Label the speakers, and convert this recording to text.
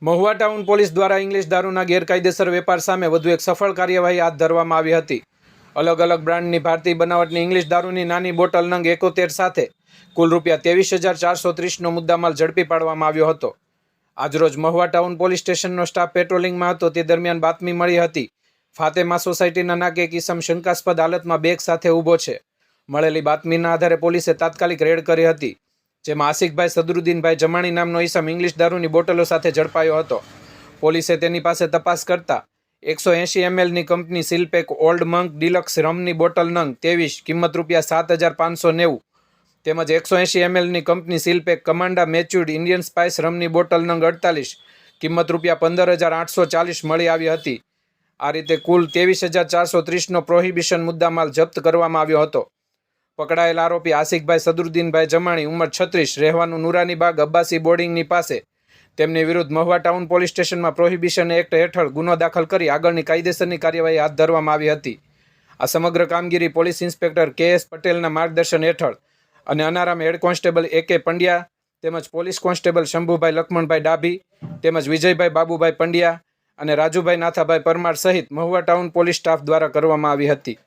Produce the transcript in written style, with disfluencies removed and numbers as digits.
Speaker 1: Mahuva town police દ્વારા English દારૂના ગેરકાયદેસર વેપાર સામે વધુ એક સફળ કાર્યવાહી હાથ ધરવામાં આવી હતી। અલગ અલગ બ્રાન્ડની ભારતીય બનાવટની ઇંગ્લિશ દારૂની નાની બોટલ નંગ 71 સાથે કુલ રૂપિયા 23,430નો મુદ્દામાલ ઝડપી પાડવામાં આવ્યો હતો। આજરોજ મહુવા ટાઉન પોલીસ સ્ટેશનનો સ્ટાફ પેટ્રોલિંગમાં હતો તે દરમિયાન બાતમી મળી હતી ફાતેમા સોસાયટીના નાકે એક ઈસમ શંકાસ્પદ હાલતમાં બેગ સાથે ઊભો છે। મળેલી બાતમીના આધારે પોલીસે તાત્કાલિક રેડ કરી હતી, જેમાં આસિકભાઈ સદરુદ્દીનભાઈ જમાણી નામનો ઈસમ ઇંગ્લિશ દારૂની બોટલો સાથે ઝડપાયો હતો। પોલીસે તેની પાસે તપાસ કરતા 180 mlની company seal pack Old Monk Deluxe રમની બોટલ નંગ 23 કિંમત રૂપિયા 7,590 તેમજ 180 mlની કંપની સીલપેક કમાન્ડા મેચ્યુર્ડ ઇન્ડિયન સ્પાઇસ રમની બોટલ નંગ 48 કિંમત રૂપિયા 15,840 મળી આવી હતી। આ રીતે કુલ 23,430નો પ્રોહિબિશન મુદ્દામાલ જપ્ત કરવામાં આવ્યો હતો। પકડાયેલ આરોપી આસિકભાઈ સદરુદ્દીનભાઈ જમાણી ઉંમર 36 રહેવાનું નુરાની બાગ અબ્બાસી બોર્ડિંગની પાસે તેમની વિરુદ્ધ મહુવા ટાઉન પોલીસ સ્ટેશનમાં પ્રોહિબિશન એક્ટ હેઠળ ગુનો દાખલ કરી આગળની કાયદેસરની કાર્યવાહી હાથ ધરવામાં આવી હતી। આ સમગ્ર કામગીરી પોલીસ ઇન્સ્પેક્ટર KS પટેલના માર્ગદર્શન હેઠળ અને Anaram head constable AK Pandya તેમજ પોલીસ કોન્સ્ટેબલ શંભુભાઈ લખમણભાઈ ડાભી તેમજ વિજયભાઈ બાબુભાઈ પંડ્યા અને રાજુભાઈ નાથાભાઈ પરમાર સહિત મહુવા ટાઉન પોલીસ સ્ટાફ દ્વારા કરવામાં આવી હતી।